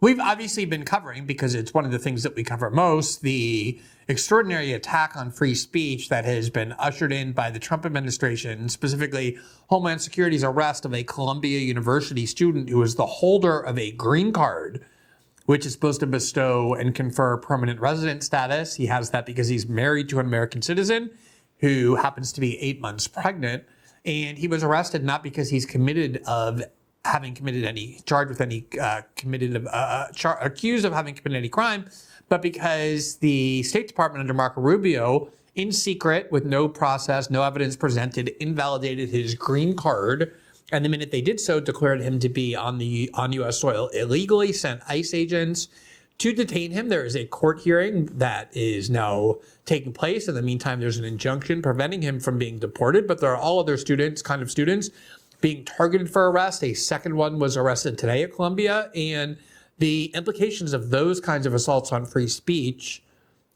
We've obviously been covering, because it's one of the things that we cover most, the extraordinary attack on free speech that has been ushered in by the Trump administration, specifically Homeland Security's arrest of a Columbia University student who is the holder of a green card, which is supposed to bestow and confer permanent resident status. He has that because he's married to an American citizen who happens to be 8 months pregnant. And he was arrested not because he's accused of having committed any crime, but because the State Department under Marco Rubio, in secret, with no process, no evidence presented, invalidated his green card. And the minute they did so, declared him to be on U.S. soil illegally, sent ICE agents to detain him. There is a court hearing that is now taking place. In the meantime, there's an injunction preventing him from being deported, but there are all other students being targeted for arrest. A second one was arrested today at Columbia, and the implications of those kinds of assaults on free speech,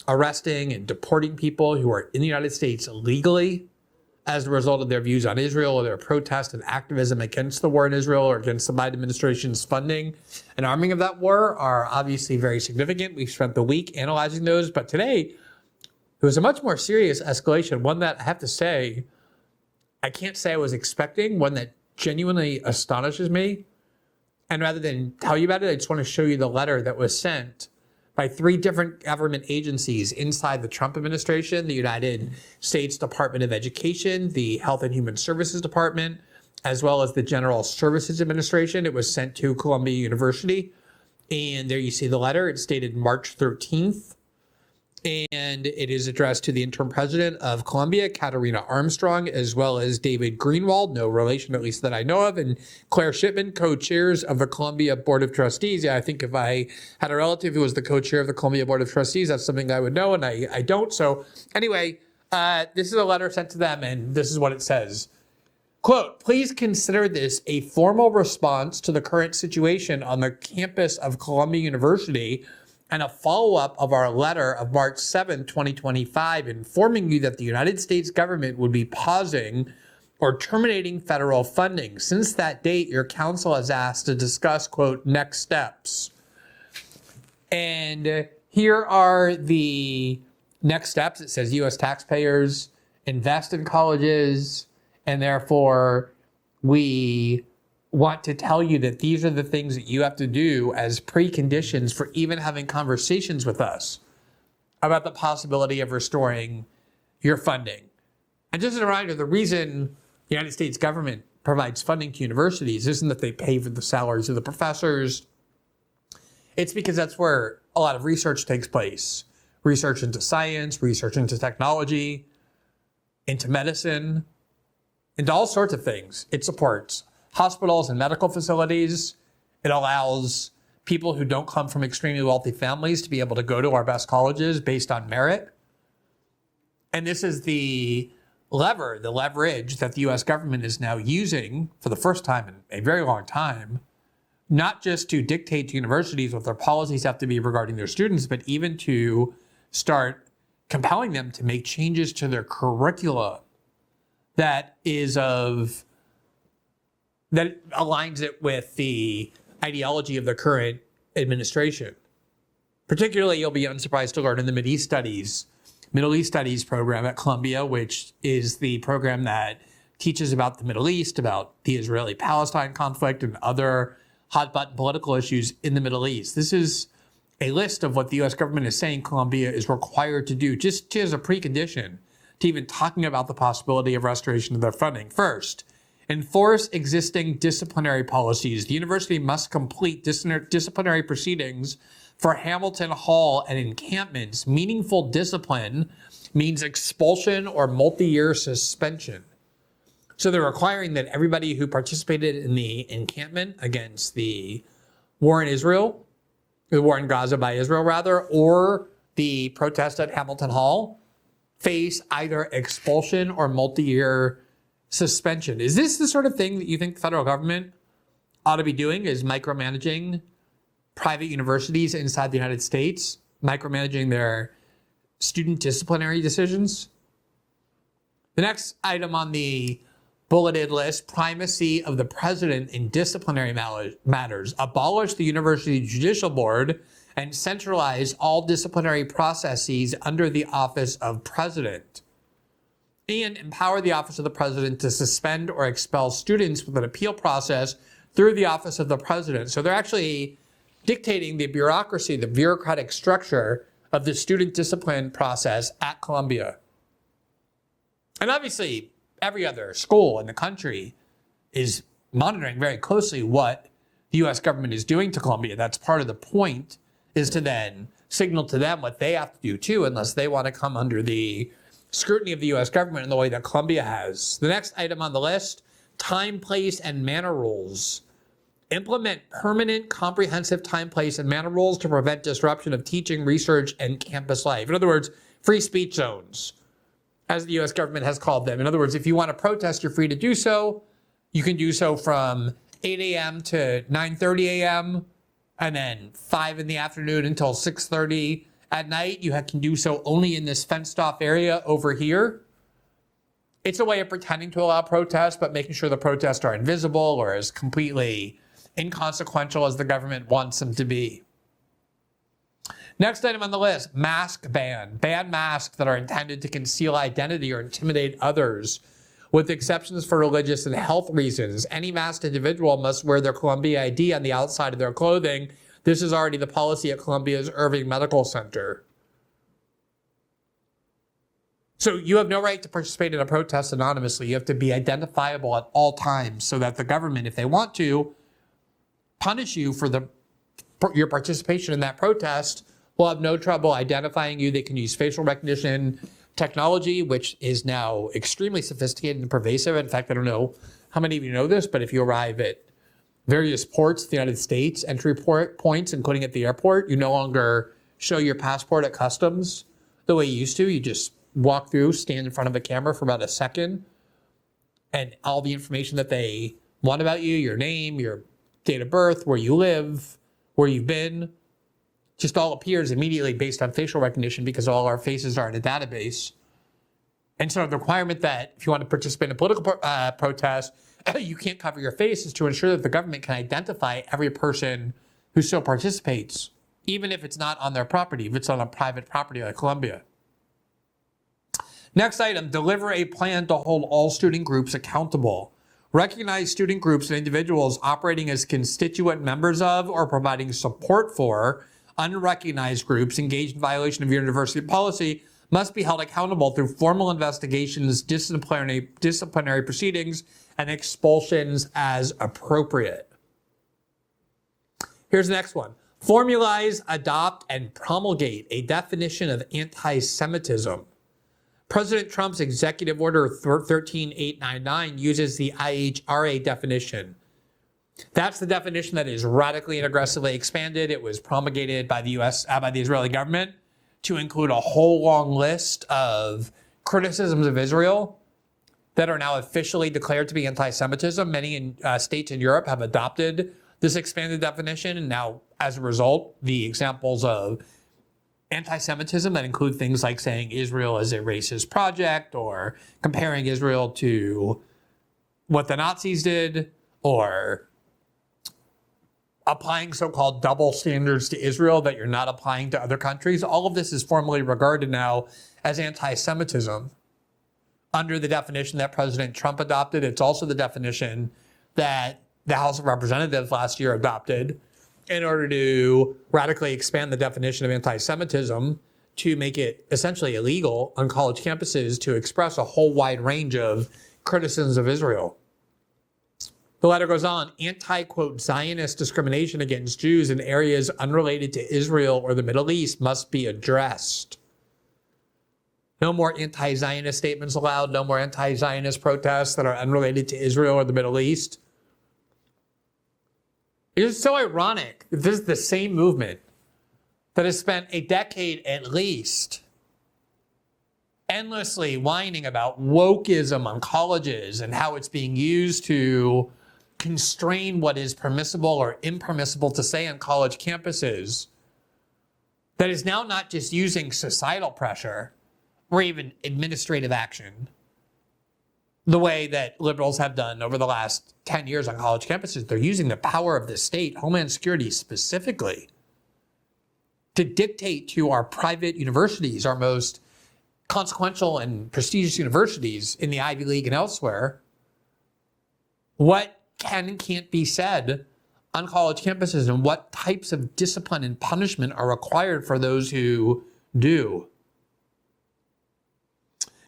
arresting and deporting people who are in the United States illegally as a result of their views on Israel or their protest and activism against the war in Israel or against the Biden administration's funding and arming of that war, are obviously very significant. We've spent the week analyzing those, but today it was a much more serious escalation, one that I have to say, I can't say I was expecting, one that genuinely astonishes me. And rather than tell you about it, I just want to show you the letter that was sent by 3 different government agencies inside the Trump administration: the United States Department of Education, the Health and Human Services Department, as well as the General Services Administration. It was sent to Columbia University. And there you see the letter. It's dated March 13th. And it is addressed to the interim president of Columbia, Katarina Armstrong, as well as David Greenwald, no relation at least that I know of, and Claire Shipman, co-chairs of the Columbia Board of Trustees. Yeah, I think if I had a relative who was the co-chair of the Columbia Board of Trustees, that's something I would know, and I don't. So anyway, this is a letter sent to them, and this is what it says. Quote, "Please consider this a formal response to the current situation on the campus of Columbia University and a follow-up of our letter of March 7, 2025, informing you that the United States government would be pausing or terminating federal funding. Since that date, your counsel has asked to discuss, quote, next steps." And here are the next steps. It says U.S. taxpayers invest in colleges, and therefore we want to tell you that these are the things that you have to do as preconditions for even having conversations with us about the possibility of restoring your funding. And just as a reminder, the reason the United States government provides funding to universities isn't that they pay for the salaries of the professors. It's because that's where a lot of research takes place. Research into science, research into technology, into medicine, into all sorts of things. It supports hospitals and medical facilities. It allows people who don't come from extremely wealthy families to be able to go to our best colleges based on merit. And this is the leverage that the US government is now using for the first time in a very long time, not just to dictate to universities what their policies have to be regarding their students, but even to start compelling them to make changes to their curricula that aligns it with the ideology of the current administration. Particularly, you'll be unsurprised to learn in the Middle East Studies program at Columbia, which is the program that teaches about the Middle East, about the Israeli-Palestine conflict and other hot-button political issues in the Middle East. This is a list of what the U.S. government is saying Columbia is required to do, just as a precondition to even talking about the possibility of restoration of their funding. First, enforce existing disciplinary policies. The university must complete disciplinary proceedings for Hamilton Hall and encampments. Meaningful discipline means expulsion or multi-year suspension. So they're requiring that everybody who participated in the encampment against the war in Israel, the war in Gaza by Israel rather, or the protest at Hamilton Hall, face either expulsion or multi-year suspension. Is this the sort of thing that you think the federal government ought to be doing, is micromanaging private universities inside the United States, micromanaging their student disciplinary decisions? The next item on the bulleted list, primacy of the president in disciplinary matters, abolish the University Judicial Board, and centralize all disciplinary processes under the office of president, and empower the office of the president to suspend or expel students with an appeal process through the office of the president. So they're actually dictating the bureaucracy, the bureaucratic structure of the student discipline process at Columbia. And obviously, every other school in the country is monitoring very closely what the U.S. government is doing to Columbia. That's part of the point, is to then signal to them what they have to do too, unless they want to come under the scrutiny of the U.S. government in the way that Columbia has. The next item on the list, time, place, and manner rules. Implement permanent, comprehensive time, place, and manner rules to prevent disruption of teaching, research, and campus life. In other words, free speech zones, as the U.S. government has called them. In other words, if you want to protest, you're free to do so. You can do so from 8 a.m. to 9:30 a.m. and then 5 in the afternoon until 6:30 at night. You can do so only in this fenced-off area over here. It's a way of pretending to allow protests, but making sure the protests are invisible or as completely inconsequential as the government wants them to be. Next item on the list, mask ban. Ban masks that are intended to conceal identity or intimidate others, with exceptions for religious and health reasons. Any masked individual must wear their Columbia ID on the outside of their clothing. This is already the policy at Columbia's Irving Medical Center. So you have no right to participate in a protest anonymously. You have to be identifiable at all times so that the government, if they want to, punish you for your participation in that protest, will have no trouble identifying you. They can use facial recognition technology, which is now extremely sophisticated and pervasive. In fact, I don't know how many of you know this, but if you arrive at various ports in the United States, entry points, including at the airport, you no longer show your passport at customs the way you used to. You just walk through, stand in front of a camera for about a second, and all the information that they want about you, your name, your date of birth, where you live, where you've been, just all appears immediately based on facial recognition because all our faces are in a database. And so the requirement that if you want to participate in a political protest, you can't cover your face is to ensure that the government can identify every person who still participates, even if it's not on their property, if it's on a private property like Columbia. Next item, deliver a plan to hold all student groups accountable. Recognize student groups and individuals operating as constituent members of or providing support for unrecognized groups engaged in violation of university policy must be held accountable through formal investigations, disciplinary proceedings, and expulsions as appropriate. Here's the next one. Formalize, adopt, and promulgate a definition of anti-Semitism. President Trump's Executive Order 13899 uses the IHRA definition. That's the definition that is radically and aggressively expanded. It was promulgated by the Israeli government to include a whole long list of criticisms of Israel that are now officially declared to be anti-Semitism. Many states in Europe have adopted this expanded definition, and now, as a result, the examples of anti-Semitism that include things like saying Israel is a racist project, or comparing Israel to what the Nazis did, or applying so-called double standards to Israel that you're not applying to other countries. All of this is formally regarded now as anti-Semitism under the definition that President Trump adopted. It's also the definition that the House of Representatives last year adopted in order to radically expand the definition of anti-Semitism to make it essentially illegal on college campuses to express a whole wide range of criticisms of Israel. The letter goes on, anti-quote Zionist discrimination against Jews in areas unrelated to Israel or the Middle East must be addressed. No more anti-Zionist statements allowed, no more anti-Zionist protests that are unrelated to Israel or the Middle East. It is so ironic that this is the same movement that has spent a decade at least endlessly whining about wokeism on colleges and how it's being used to constrain what is permissible or impermissible to say on college campuses, that is now not just using societal pressure or even administrative action, the way that liberals have done over the last 10 years on college campuses. They're using the power of the state, Homeland Security specifically, to dictate to our private universities, our most consequential and prestigious universities in the Ivy League and elsewhere, what can and can't be said on college campuses and what types of discipline and punishment are required for those who do.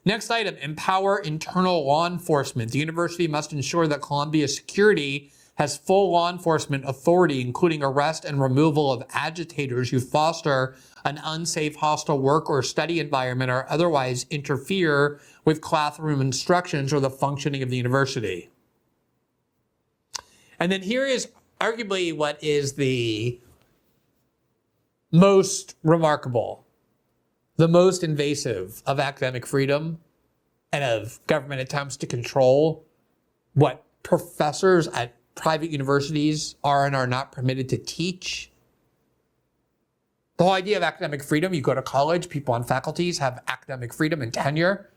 Next item, empower internal law enforcement. The university must ensure that Columbia security has full law enforcement authority, including arrest and removal of agitators who foster an unsafe, hostile work or study environment or otherwise interfere with classroom instructions or the functioning of the university. And then here is arguably what is the most remarkable, the most invasive of academic freedom and of government attempts to control what professors at private universities are and are not permitted to teach. The whole idea of academic freedom, you go to college, people on faculties have academic freedom and tenure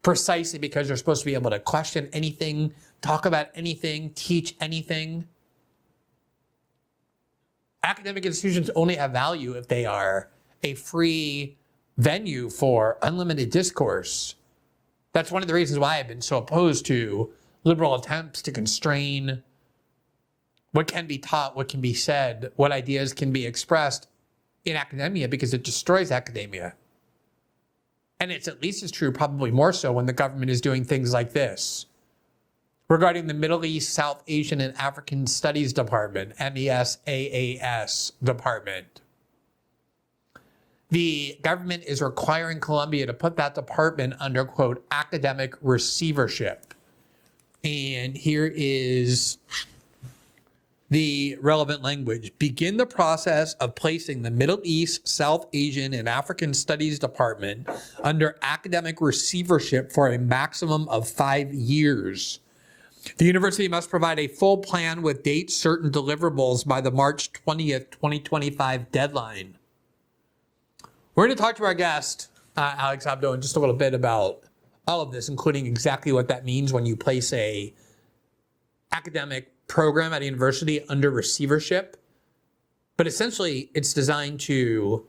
precisely because they're supposed to be able to question anything, talk about anything, teach anything. Academic institutions only have value if they are a free venue for unlimited discourse. That's one of the reasons why I've been so opposed to liberal attempts to constrain what can be taught, what can be said, what ideas can be expressed in academia, because it destroys academia. And it's at least as true, probably more so, when the government is doing things like this. Regarding the Middle East, South Asian, and African Studies Department, MESAAS Department, the government is requiring Columbia to put that department under, quote, academic receivership. And here is the relevant language. Begin the process of placing the Middle East, South Asian, and African Studies Department under academic receivership for a maximum of 5 years. The university must provide a full plan with dates, certain deliverables by the March 20th, 2025 deadline. We're going to talk to our guest, Alex Abdo, in just a little bit about all of this, including exactly what that means when you place a academic program at a university under receivership. But essentially, it's designed to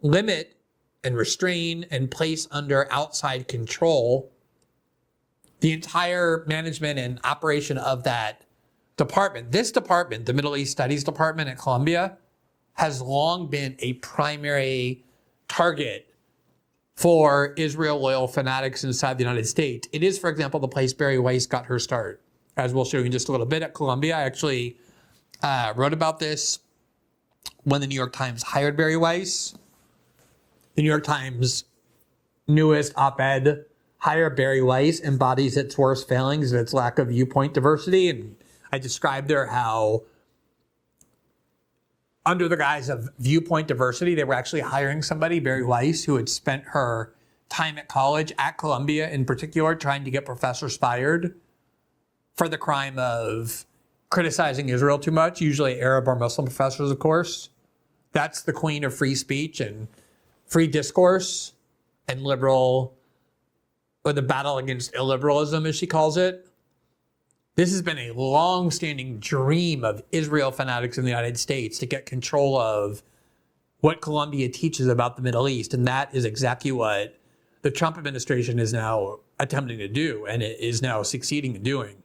limit and restrain and place under outside control the entire management and operation of that department. This department, the Middle East Studies Department at Columbia, has long been a primary target for Israel loyal fanatics inside the United States. It is, for example, the place Bari Weiss got her start, as we'll show you in just a little bit at Columbia. I actually wrote about this when the New York Times hired Bari Weiss. The New York Times newest op-ed, Hire Bari Weiss embodies its worst failings and its lack of viewpoint diversity. And I described there how under the guise of viewpoint diversity, they were actually hiring somebody, Bari Weiss, who had spent her time at college, at Columbia in particular, trying to get professors fired for the crime of criticizing Israel too much, usually Arab or Muslim professors, of course. That's the queen of free speech and free discourse and liberal, or the battle against illiberalism, as she calls it. This has been a long-standing dream of Israel fanatics in the United States to get control of what Columbia teaches about the Middle East. And that is exactly what the Trump administration is now attempting to do, and it is now succeeding in doing.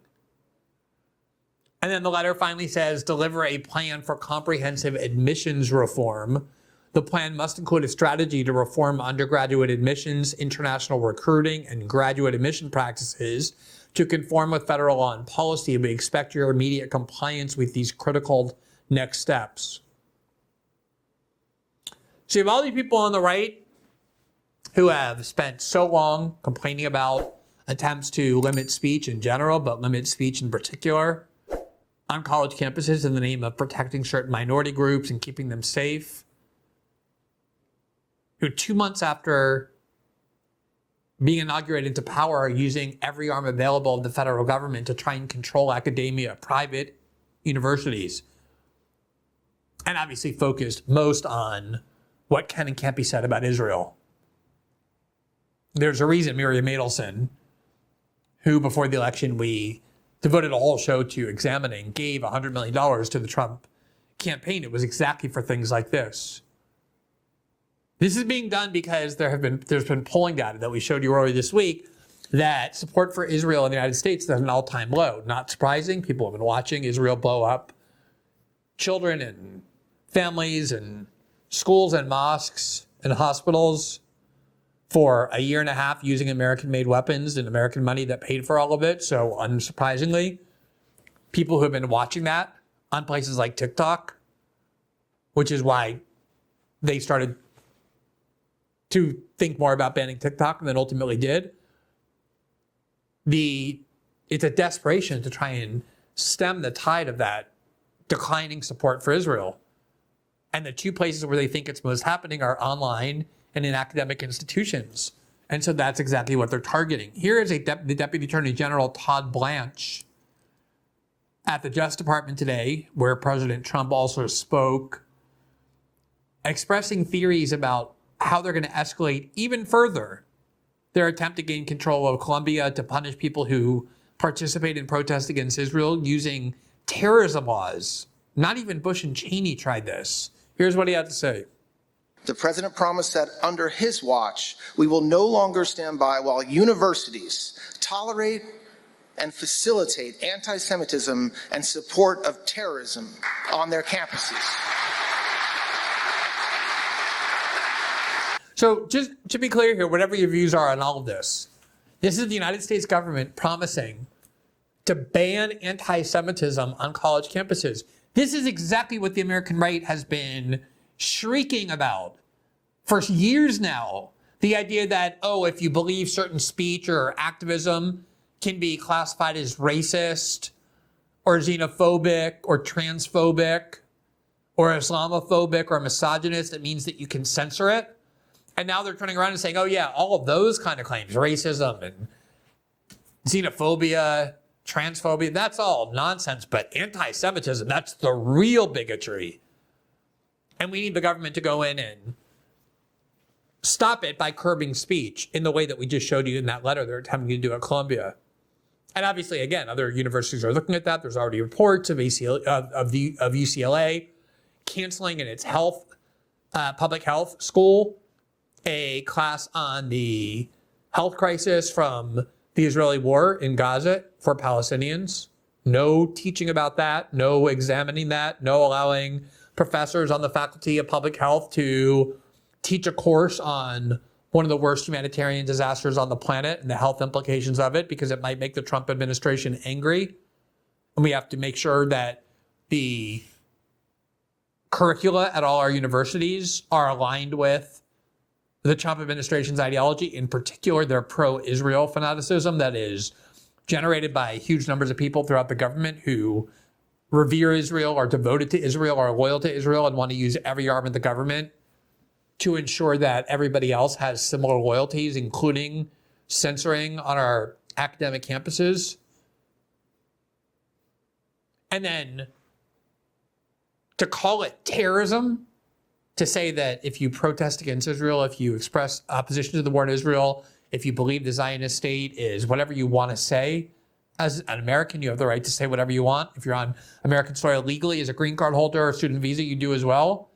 And then the letter finally says, deliver a plan for comprehensive admissions reform. The plan must include a strategy to reform undergraduate admissions, international recruiting, and graduate admission practices to conform with federal law and policy. We expect your immediate compliance with these critical next steps. So you have all these people on the right who have spent so long complaining about attempts to limit speech in general, but limit speech in particular on college campuses in the name of protecting certain minority groups and keeping them safe. 2 months after being inaugurated into power, are using every arm available of the federal government to try and control academia, private universities, and obviously focused most on what can and can't be said about Israel. There's a reason Miriam Adelson, who before the election we devoted a whole show to examining, gave $100 million to the Trump campaign. It was exactly for things like this. This is being done because there's been polling data that we showed you earlier this week that support for Israel in the United States is at an all-time low. Not surprising. People have been watching Israel blow up children and families and schools and mosques and hospitals for a year and a half using American-made weapons and American money that paid for all of it. So unsurprisingly, people who have been watching that on places like TikTok, which is why they started to think more about banning TikTok than ultimately did. It's a desperation to try and stem the tide of that declining support for Israel. And the two places where they think it's most happening are online and in academic institutions. And so that's exactly what they're targeting. Here is the Deputy Attorney General, Todd Blanche, at the Justice Department today, where President Trump also spoke, expressing theories about how they're going to escalate even further their attempt to gain control of Colombia, to punish people who participate in protests against Israel using terrorism laws. Not even Bush and Cheney tried this. Here's what he had to say. The president promised that under his watch, we will no longer stand by while universities tolerate and facilitate anti-Semitism and support of terrorism on their campuses. So just to be clear here, whatever your views are on all of this, this is the United States government promising to ban anti-Semitism on college campuses. This is exactly what the American right has been shrieking about for years now. The idea that, if you believe certain speech or activism can be classified as racist or xenophobic or transphobic or Islamophobic or misogynist, it means that you can censor it. And now they're turning around and saying, all of those kind of claims, racism and xenophobia, transphobia, that's all nonsense. But anti-Semitism, that's the real bigotry. And we need the government to go in and stop it by curbing speech in the way that we just showed you in that letter they're attempting to do at Columbia. And obviously, again, other universities are looking at that. There's already reports of UCLA canceling in its public health school a class on the health crisis from the Israeli war in Gaza for Palestinians. No teaching about that, no examining that, no allowing professors on the faculty of public health to teach a course on one of the worst humanitarian disasters on the planet and the health implications of it, because it might make the Trump administration angry. And we have to make sure that the curricula at all our universities are aligned with the Trump administration's ideology, in particular their pro-Israel fanaticism that is generated by huge numbers of people throughout the government who revere Israel, are devoted to Israel, are loyal to Israel, and want to use every arm of the government to ensure that everybody else has similar loyalties, including censoring on our academic campuses. And then to call it terrorism, to say that if you protest against Israel, if you express opposition to the war in Israel, if you believe the Zionist state is whatever you want to say, as an American, you have the right to say whatever you want. If you're on American soil legally as a green card holder or student visa, you do as well.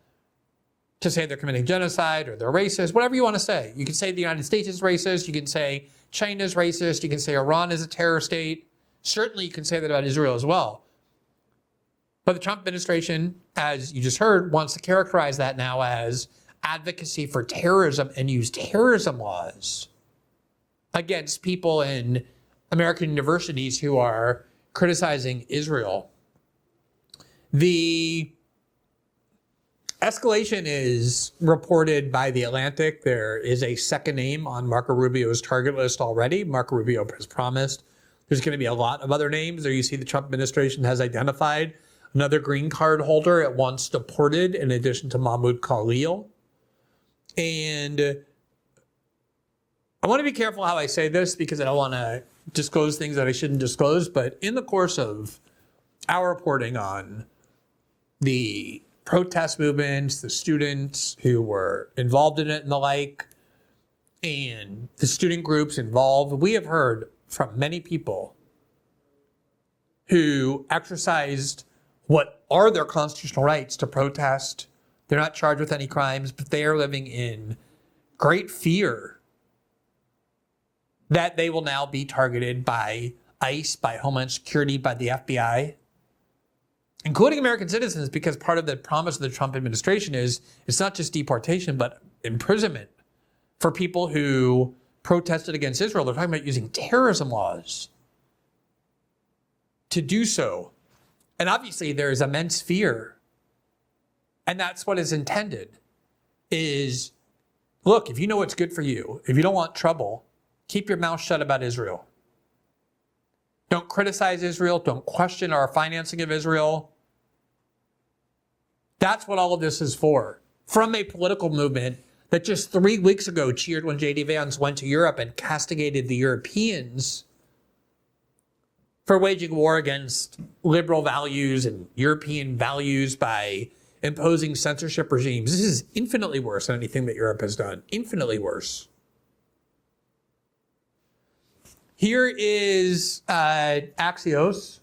To say they're committing genocide or they're racist, whatever you want to say. You can say the United States is racist. You can say China is racist. You can say Iran is a terror state. Certainly you can say that about Israel as well. But the Trump administration, as you just heard, wants to characterize that now as advocacy for terrorism and use terrorism laws against people in American universities who are criticizing Israel. The escalation is reported by The Atlantic. There is a second name on Marco Rubio's target list already. Marco Rubio has promised there's going to be a lot of other names. There you see the Trump administration has identified another green card holder at once deported in addition to Mahmoud Khalil. And I want to be careful how I say this because I don't want to disclose things that I shouldn't disclose. But in the course of our reporting on the protest movements, the students who were involved in it and the like, and the student groups involved, we have heard from many people who exercised what are their constitutional rights to protest. They're not charged with any crimes, but they are living in great fear that they will now be targeted by ICE, by Homeland Security, by the FBI, including American citizens, because part of the promise of the Trump administration is it's not just deportation, but imprisonment for people who protested against Israel. They're talking about using terrorism laws to do so. And obviously there is immense fear. And that's what is intended is, look, if you know what's good for you, if you don't want trouble, keep your mouth shut about Israel. Don't criticize Israel. Don't question our financing of Israel. That's what all of this is for. From a political movement that just 3 weeks ago cheered when J.D. Vance went to Europe and castigated the Europeans for waging war against liberal values and European values by imposing censorship regimes. This is infinitely worse than anything that Europe has done. Infinitely worse. Here is Axios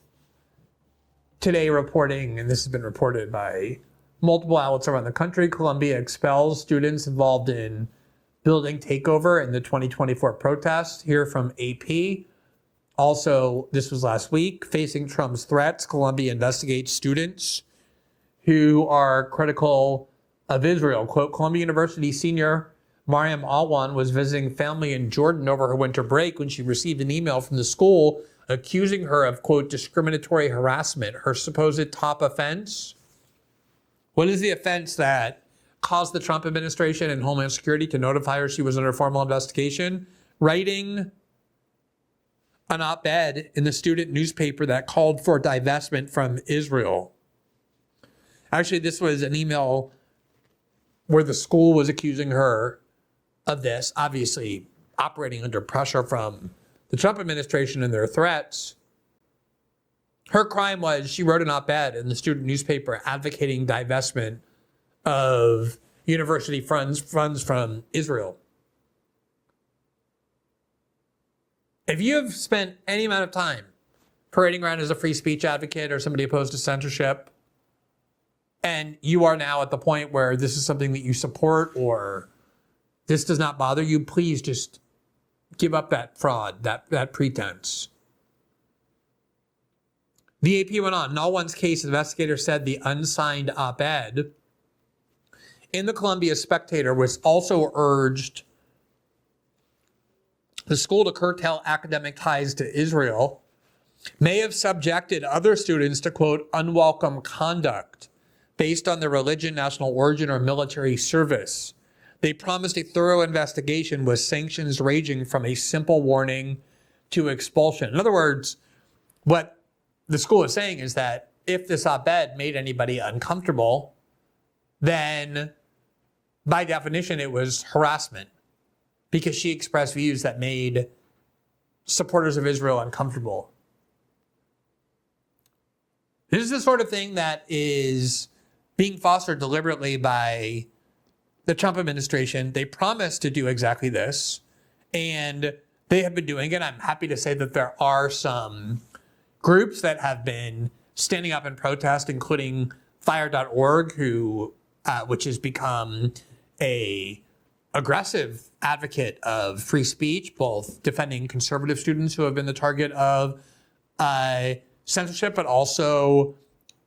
today reporting, and this has been reported by multiple outlets around the country. Colombia expels students involved in building takeover in the 2024 protest. Here from AP. Also, this was last week. Facing Trump's threats, Colombia investigates students who are critical of Israel. Quote, Columbia University senior Mariam Alwan was visiting family in Jordan over her winter break when she received an email from the school accusing her of, quote, discriminatory harassment. Her supposed top offense? What is the offense that caused the Trump administration and Homeland Security to notify her she was under formal investigation? Writing an op-ed in the student newspaper that called for divestment from Israel. Actually, this was an email where the school was accusing her of this, obviously operating under pressure from the Trump administration and their threats. Her crime was she wrote an op-ed in the student newspaper advocating divestment of university funds from Israel. If you have spent any amount of time parading around as a free speech advocate or somebody opposed to censorship, and you are now at the point where this is something that you support or this does not bother you, please just give up that fraud, that pretense. The AP went on. In Alwan's case, investigators said the unsigned op-ed in the Columbia Spectator was also urged the school to curtail academic ties to Israel, may have subjected other students to, quote, unwelcome conduct based on their religion, national origin, or military service. They promised a thorough investigation with sanctions ranging from a simple warning to expulsion. In other words, what the school is saying is that if this op-ed made anybody uncomfortable, then by definition it was harassment because she expressed views that made supporters of Israel uncomfortable. This is the sort of thing that is being fostered deliberately by the Trump administration. They promised to do exactly this, and they have been doing it. I'm happy to say that there are some groups that have been standing up in protest, including Fire.org, which has become a aggressive advocate of free speech, both defending conservative students who have been the target of censorship, but also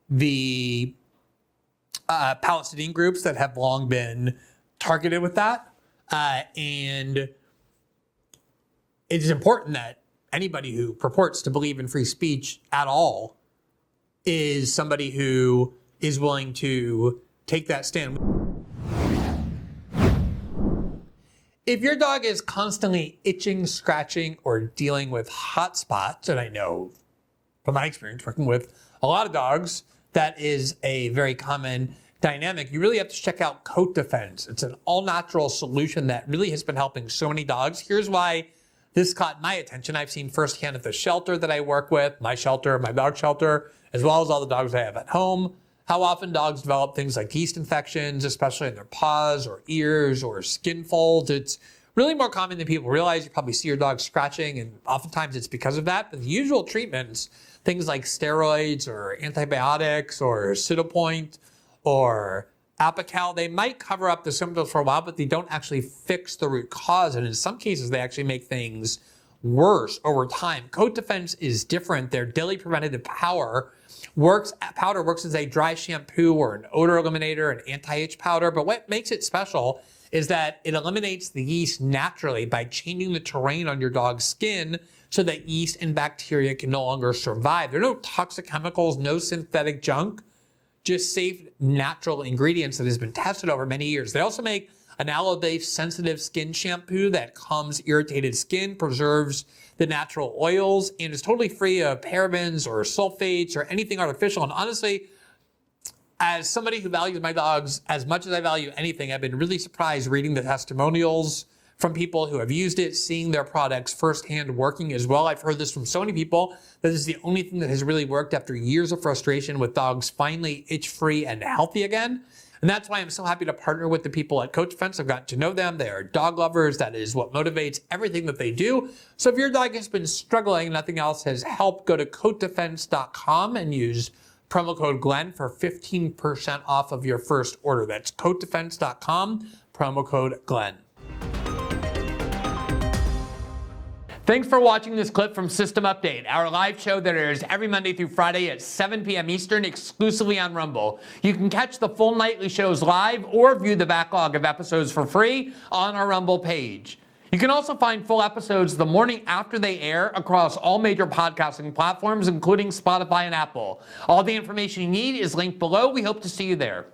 the Palestinian groups that have long been targeted with that. And it is important that anybody who purports to believe in free speech at all is somebody who is willing to take that stand. If your dog is constantly itching, scratching, or dealing with hot spots, and I know from my experience working with a lot of dogs, that is a very common dynamic, you really have to check out Coat Defense. It's an all-natural solution that really has been helping so many dogs. Here's why this caught my attention. I've seen firsthand at the shelter that I work with, my shelter, my dog shelter, as well as all the dogs I have at home, how often dogs develop things like yeast infections, especially in their paws or ears or skin folds. It's really more common than people realize. You probably see your dog scratching, and oftentimes it's because of that. But the usual treatments, things like steroids or antibiotics or Cytopoint or Apocal, they might cover up the symptoms for a while, but they don't actually fix the root cause. And in some cases, they actually make things worse over time. Coat Defense is different. Their daily preventative powder works as a dry shampoo or an odor eliminator, an anti-itch powder. But what makes it special is that it eliminates the yeast naturally by changing the terrain on your dog's skin so that yeast and bacteria can no longer survive. There are no toxic chemicals, no synthetic junk, just safe natural ingredients that has been tested over many years. They also make an aloe-based sensitive skin shampoo that calms irritated skin, preserves the natural oils, and is totally free of parabens or sulfates or anything artificial. And honestly, as somebody who values my dogs as much as I value anything, I've been really surprised reading the testimonials from people who have used it, seeing their products firsthand working as well. I've heard this from so many people that this is the only thing that has really worked after years of frustration with dogs finally itch-free and healthy again. And that's why I'm so happy to partner with the people at Coat Defense. I've gotten to know them. They are dog lovers. That is what motivates everything that they do. So if your dog has been struggling, nothing else has helped, go to coatdefense.com and use promo code Glenn for 15% off of your first order. That's coatdefense.com, promo code Glenn. Thanks for watching this clip from System Update, our live show that airs every Monday through Friday at 7 p.m. Eastern, exclusively on Rumble. You can catch the full nightly shows live or view the backlog of episodes for free on our Rumble page. You can also find full episodes the morning after they air across all major podcasting platforms, including Spotify and Apple. All the information you need is linked below. We hope to see you there.